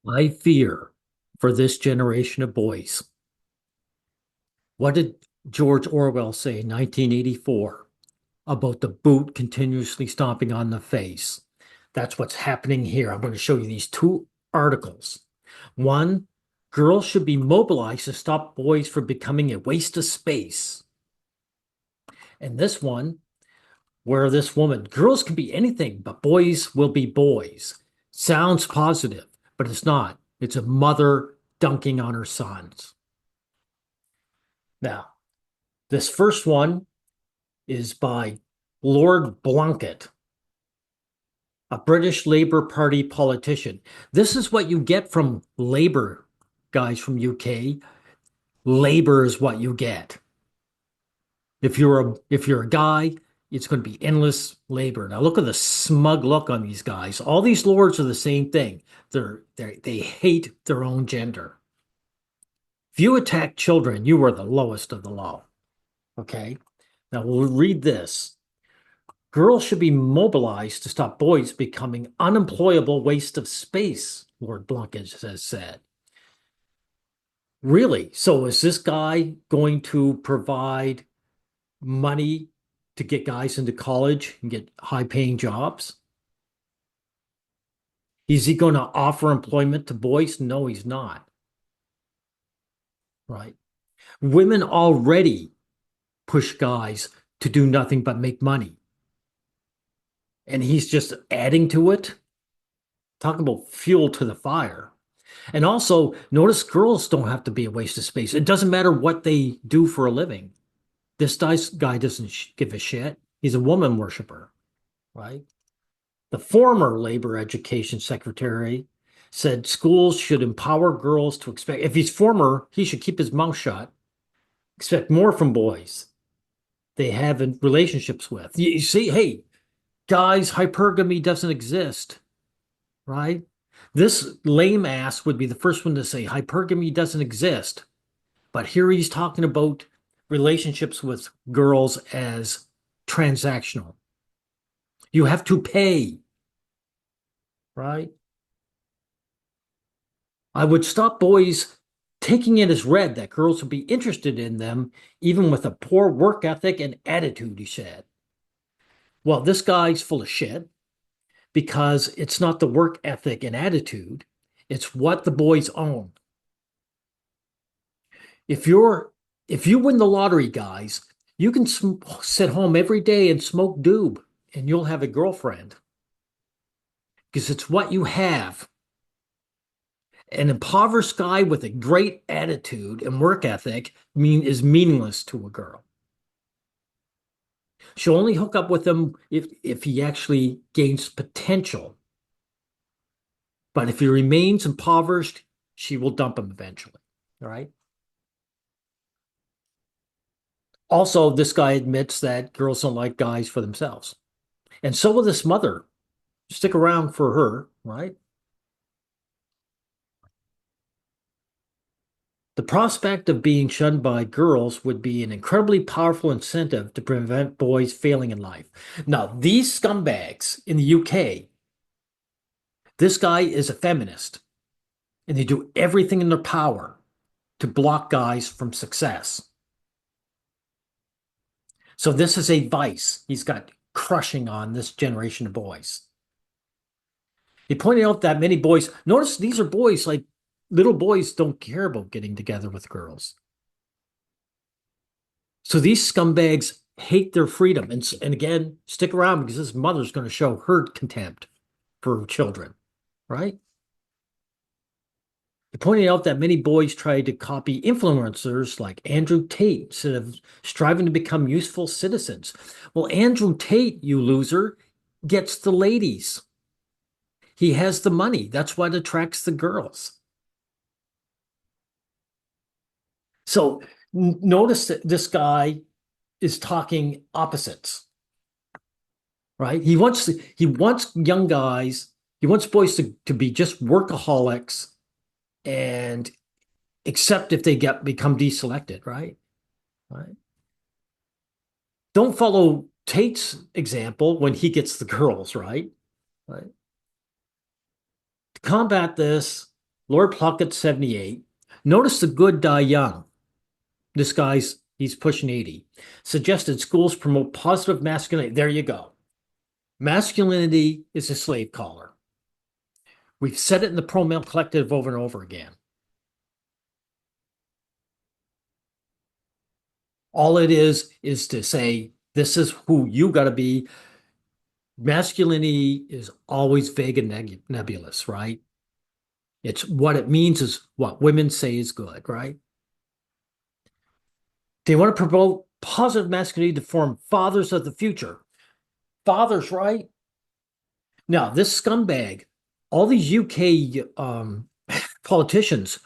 I fear for this generation of boys. What did George Orwell say in 1984 about the boot continuously stomping on the face? That's what's happening here. I'm going to show you these two articles. One, girls should be mobilized to stop boys from becoming a waste of space. And this one, where this woman, girls can be anything, but boys will be boys. Sounds positive, but it's not. It's a mother dunking on her sons. Now, this first one is by Lord Blunkett, a British Labour Party politician. This is what you get from Labour guys from UK. Labour is what you get. If you're a guy, it's going to be endless labor. Now look at the smug look on these guys. All these lords are the same thing. They hate their own gender. If you attack children, you are the lowest of the low. Okay? Now we'll read this. Girls should be mobilized to stop boys becoming unemployable waste of space, Lord Blunkett has said. Really? So is this guy going to provide money to get guys into college and get high-paying jobs? Is he going to offer employment to boys? No, he's not. Right? Women already push guys to do nothing but make money. And he's just adding to it. Talk about fuel to the fire. And also, notice girls don't have to be a waste of space. It doesn't matter what they do for a living. This guy doesn't give a shit. He's a woman worshiper, right? The former labor education secretary said schools should empower girls to expect, if he's former, he should keep his mouth shut, expect more from boys they have in relationships with. You see, hey, guys, hypergamy doesn't exist, right? This lame ass would be the first one to say hypergamy doesn't exist. But here he's talking about relationships with girls as transactional. You have to pay, right? I would stop boys taking it as read that girls would be interested in them, even with a poor work ethic and attitude, he said. Well, this guy's full of shit because it's not the work ethic and attitude, it's what the boys own. If you're if you win the lottery, guys, you can sit home every day and smoke doob and you'll have a girlfriend because it's what you have. An impoverished guy with a great attitude and work ethic is meaningless to a girl. She'll only hook up with him if he actually gains potential. But if he remains impoverished, she will dump him eventually. All right. Also, this guy admits that girls don't like guys for themselves. And so will this mother. Stick around for her, right? The prospect of being shunned by girls would be an incredibly powerful incentive to prevent boys failing in life. Now, these scumbags in the UK, this guy is a feminist, and they do everything in their power to block guys from success. So this is a vice he's got crushing on this generation of boys. He pointed out that many boys, notice these are boys, like little boys don't care about getting together with girls. So these scumbags hate their freedom. And again, stick around because this mother's going to show her contempt for children, right? He pointed out that many boys try to copy influencers like Andrew Tate instead of striving to become useful citizens. Well, Andrew Tate, you loser, gets the ladies. He has the money. That's what attracts the girls. So notice that this guy is talking opposites, right? He wants young guys, he wants boys to be just workaholics and except if they become deselected, right? Right. Don't follow Tate's example when he gets the girls, right? Right. To combat this, Lord Plunkett, 78. Notice the good die young. He's pushing 80. Suggested schools promote positive masculinity. There you go. Masculinity is a slave collar. We've said it in the pro male collective over and over again. All it is to say, this is who you got to be. Masculinity is always vague and nebulous, right? It's what it means is what women say is good, right? They want to promote positive masculinity to form fathers of the future. Fathers, right? Now, this scumbag, all these UK politicians,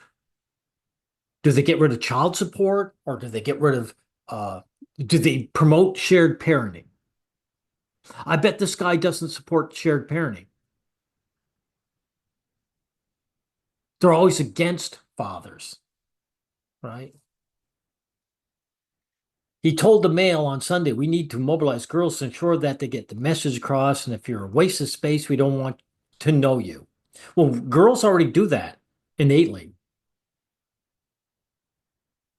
do they get rid of child support or do they get rid of, do they promote shared parenting? I bet this guy doesn't support shared parenting. They're always against fathers, right? He told the Mail on Sunday, we need to mobilize girls to ensure that they get the message across. And if you're a waste of space, we don't want to know you. Well, girls already do that innately.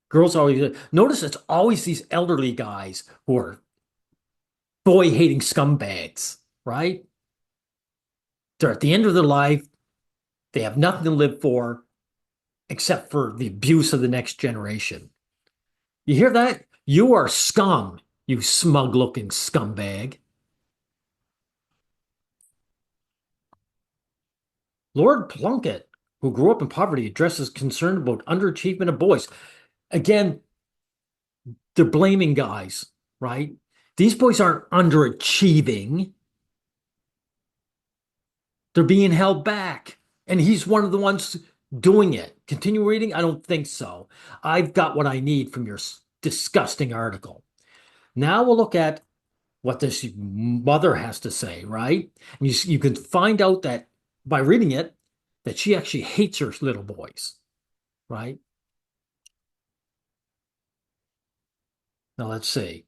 Girls always notice it's always these elderly guys who are boy hating scumbags, right? They're at the end of their life. They have nothing to live for except for the abuse of the next generation. You hear that? You are scum, you smug looking scumbag. Lord Plunkett, who grew up in poverty, addresses concern about underachievement of boys. Again, they're blaming guys, right? These boys aren't underachieving. They're being held back. And he's one of the ones doing it. Continue reading? I don't think so. I've got what I need from your disgusting article. Now we'll look at what this mother has to say, right? And you can find out that by reading it, that she actually hates her little boys, right? Now let's see.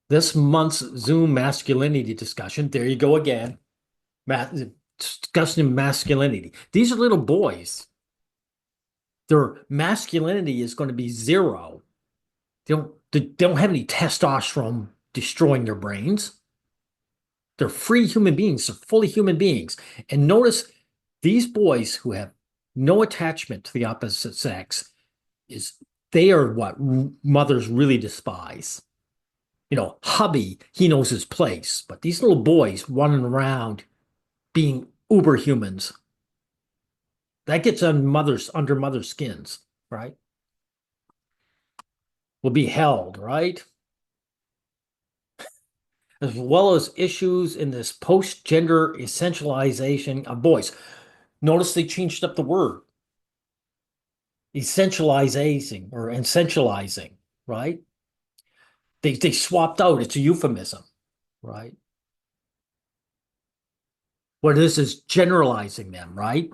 This month's Zoom masculinity discussion, there you go again. Discussing masculinity. These are little boys. Their masculinity is going to be zero. They don't have any testosterone destroying their brains. They're free human beings. They're fully human beings. And notice these boys who have no attachment to the opposite sex is they are what mothers really despise. You know, hubby, he knows his place, but these little boys running around being uber humans, that gets on under mother's skins, right? Will be held, right? As well as issues in this post-gender essentialization of boys. Notice they changed up the word, essentializing or essentializing, right? They swapped out. It's a euphemism, right? What it is generalizing them, right?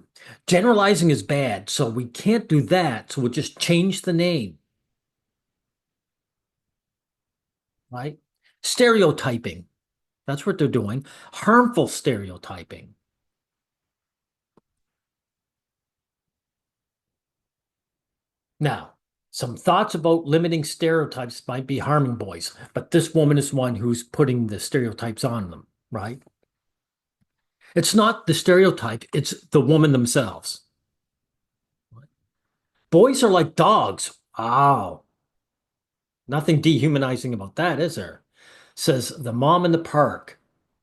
Generalizing is bad, so we can't do that. So we'll just change the name, right? Stereotyping. That's what they're doing. Harmful stereotyping. Now, some thoughts about limiting stereotypes might be harming boys, but this woman is one who's putting the stereotypes on them, right? It's not the stereotype, it's the woman themselves. Boys are like dogs. Oh, nothing dehumanizing about that, is there? Says the mom in the park,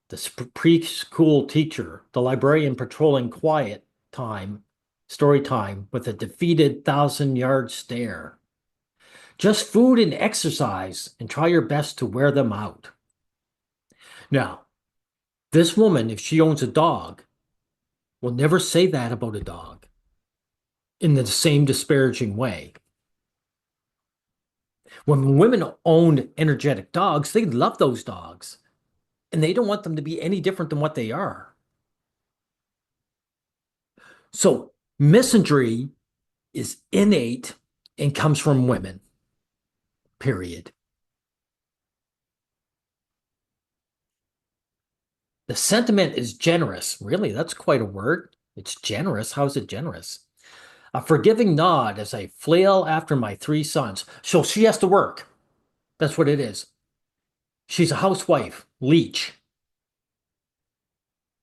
the preschool teacher, the librarian patrolling quiet time, story time with a defeated 1,000-yard stare. Just food and exercise, and try your best to wear them out. Now, this woman, if she owns a dog, will never say that about a dog in the same disparaging way. When women own energetic dogs, they love those dogs and they don't want them to be any different than what they are. So, misandry is innate and comes from women, period. The sentiment is generous. Really, that's quite a word. It's generous. How is it generous? A forgiving nod as I flail after my three sons. So she has to work. That's what it is. She's a housewife, leech.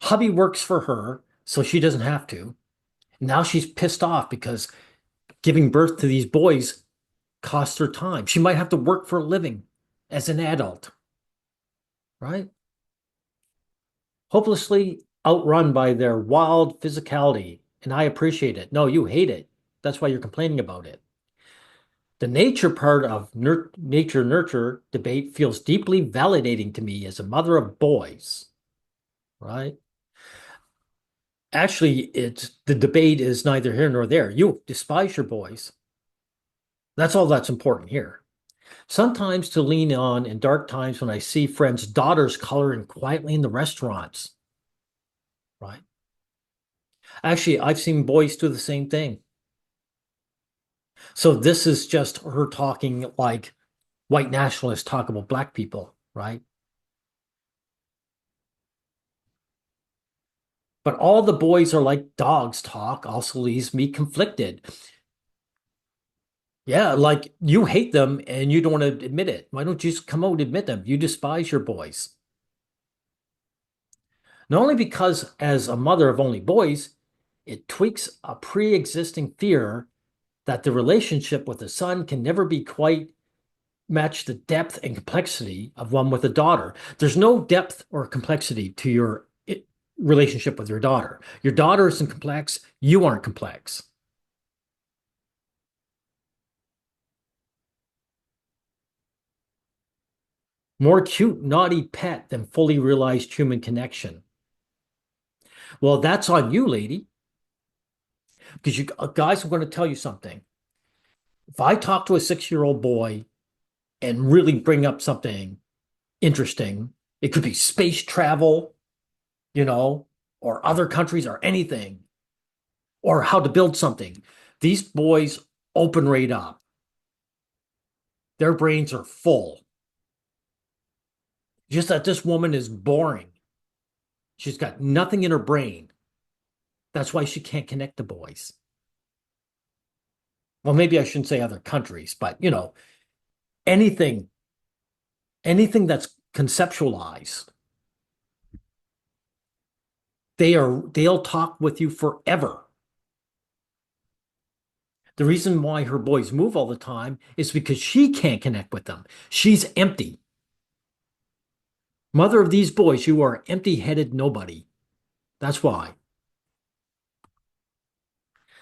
Hubby works for her, so she doesn't have to. Now she's pissed off because giving birth to these boys costs her time. She might have to work for a living as an adult, right? Hopelessly outrun by their wild physicality. And I appreciate it. No, you hate it. That's why you're complaining about it. The nature part of nature nurture debate feels deeply validating to me as a mother of boys, right? Actually, it's the debate is neither here nor there. You despise your boys. That's all that's important here. Sometimes to lean on in dark times when I see friends' daughters coloring quietly in the restaurants, right? Actually, I've seen boys do the same thing. So this is just her talking like white nationalists talk about black people, right? But all the boys are like dogs talk also leaves me conflicted. Yeah, like you hate them and you don't want to admit it. Why don't you just come out and admit them? You despise your boys. Not only because, as a mother of only boys, it tweaks a pre existing fear that the relationship with a son can never be quite match the depth and complexity of one with a daughter. There's no depth or complexity to your relationship with your daughter. Your daughter isn't complex, you aren't complex. More cute, naughty pet than fully realized human connection. Well, that's on you, lady, because you guys are going to tell you something. If I talk to a 6-year-old boy and really bring up something interesting, it could be space travel, you know, or other countries or anything, or how to build something. These boys open right up. Their brains are full. Just that this woman is boring. She's got nothing in her brain. That's why she can't connect to boys. Well, maybe I shouldn't say other countries, but anything, anything that's conceptualized, they'll talk with you forever. The reason why her boys move all the time is because she can't connect with them. She's empty. Mother of these boys, you are empty-headed nobody. That's why.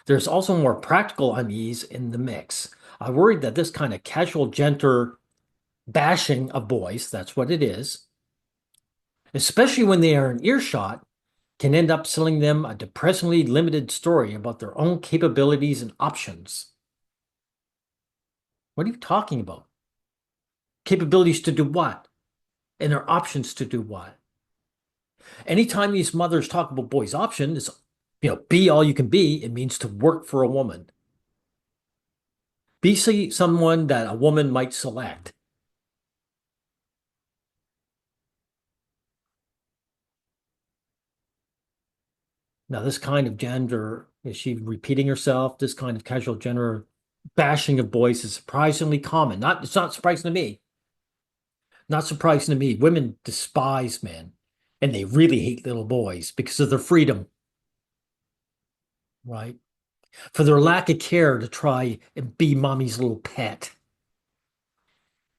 There's also more practical unease in the mix. I worried that this kind of casual, gentle bashing of boys, that's what it is, especially when they are in earshot, can end up selling them a depressingly limited story about their own capabilities and options. What are you talking about? Capabilities to do what? And their options to do what? Anytime these mothers talk about boys' options, be all you can be, it means to work for a woman. Be someone that a woman might select. Now, this kind of gender, is she repeating herself? This kind of casual gender bashing of boys is surprisingly common. It's not surprising to me. Not surprising to me. Women despise men, and they really hate little boys because of their freedom, right? For their lack of care to try and be mommy's little pet.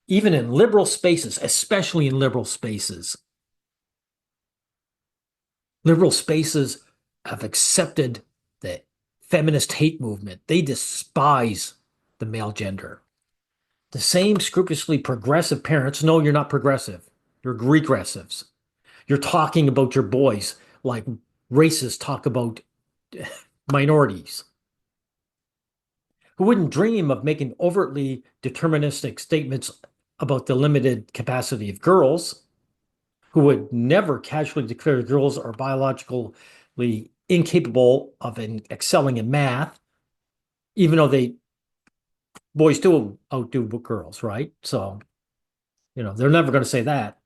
Even in liberal spaces, especially in liberal spaces have accepted the feminist hate movement. They despise the male gender. The same scrupulously progressive parents, no, you're not progressive. You're regressives. You're talking about your boys like racists talk about minorities. Who wouldn't dream of making overtly deterministic statements about the limited capacity of girls? Who would never casually declare girls are biologically incapable of excelling in math, even though boys do outdo girls, right? So, they're never going to say that.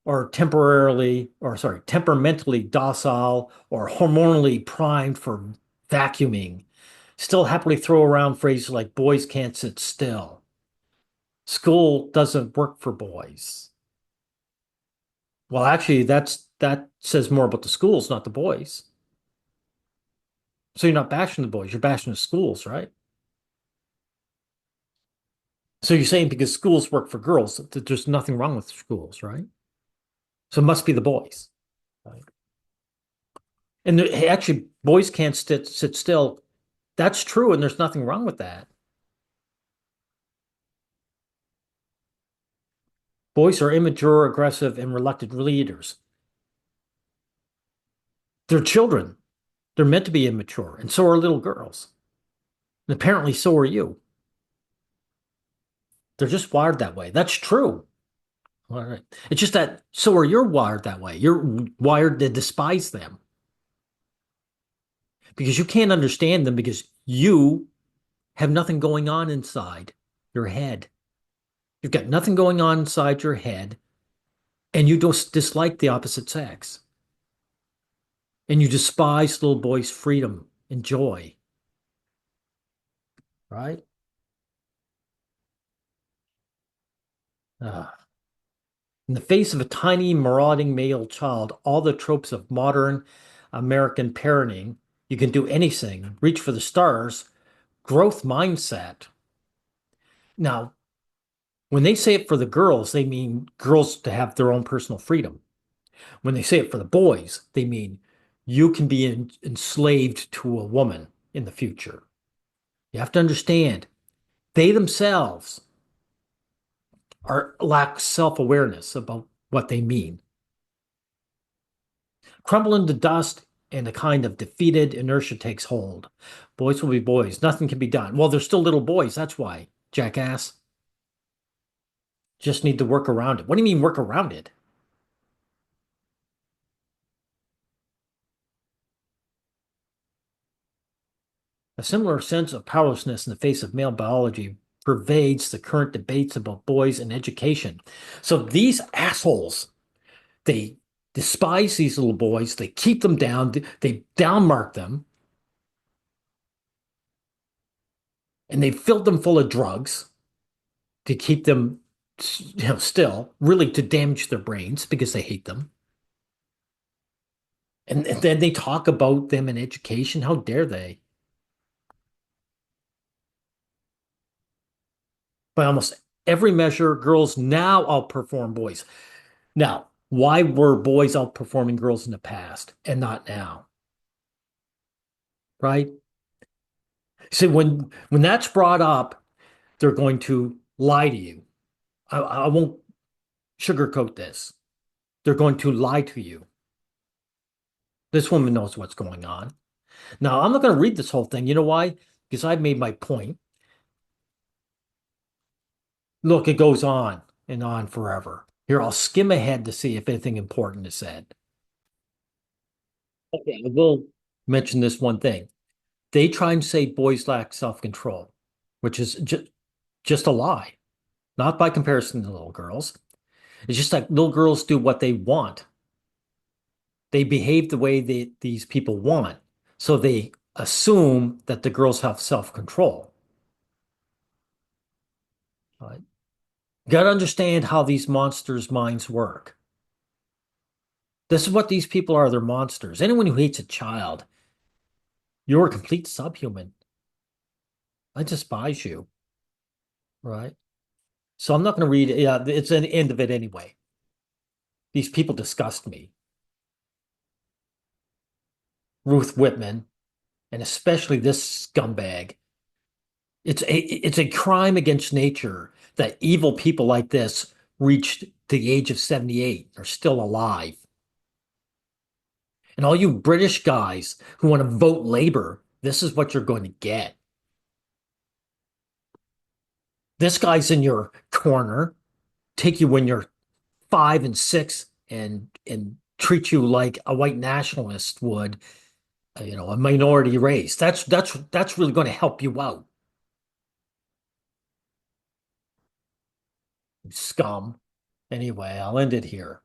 or temporarily, or sorry, temperamentally docile or hormonally primed for vacuuming still happily throw around phrases like boys can't sit still. School doesn't work for boys. Well, actually, that says more about the schools, not the boys. So you're not bashing the boys, you're bashing the schools, right? So you're saying because schools work for girls, that there's nothing wrong with schools, right? So it must be the boys. Right? And actually, boys can't sit still. That's true, and there's nothing wrong with that. Boys are immature, aggressive, and reluctant leaders. They're children. They're meant to be immature, and so are little girls. And apparently, so are you. They're just wired that way. That's true. All right. It's just that so are you wired that way. You're wired to despise them because you can't understand them because you have nothing going on inside your head. You've got nothing going on inside your head, and you don't dislike the opposite sex. And you despise little boys' freedom and joy, right? Uh, in the face of a tiny, marauding male child, all the tropes of modern American parenting, you can do anything, reach for the stars, growth mindset. Now, when they say it for the girls, they mean girls to have their own personal freedom. When they say it for the boys, they mean you can be enslaved to a woman in the future. You have to understand, they themselves are lack self-awareness about what they mean. Crumble into dust and a kind of defeated inertia takes hold. Boys will be boys. Nothing can be done. Well, they're still little boys. That's why, jackass. Just need to work around it. What do you mean work around it? A similar sense of powerlessness in the face of male biology pervades the current debates about boys and education. So these assholes, they despise these little boys, they keep them down, they downmark them, and they filled them full of drugs to keep them, still really to damage their brains because they hate them. And then they talk about them in education. How dare they? By almost every measure, girls now outperform boys. Now, why were boys outperforming girls in the past and not now? Right? See, when that's brought up, they're going to lie to you. I won't sugarcoat this. They're going to lie to you. This woman knows what's going on. Now, I'm not going to read this whole thing. You know why? Because I've made my point. Look, it goes on and on forever. Here, I'll skim ahead to see if anything important is said. Okay, I will mention this one thing. They try and say boys lack self-control, which is just a lie. Not by comparison to little girls. It's just like little girls do what they want. They behave the way these people want. So they assume that the girls have self-control. Right? You got to understand how these monsters' minds work. This is what these people are. They're monsters. Anyone who hates a child, you're a complete subhuman. I despise you. Right? So I'm not going to read it. Yeah, it's an end of it anyway. These people disgust me. Ruth Whitman, and especially this scumbag. It's a crime against nature that evil people like this reached the age of 78 are still alive. And all you British guys who want to vote Labour, this is what you're going to get. This guy's in your corner, take you when you're 5 and 6 and treat you like a white nationalist would, a minority race. That's really going to help you out, scum. Anyway, I'll end it here.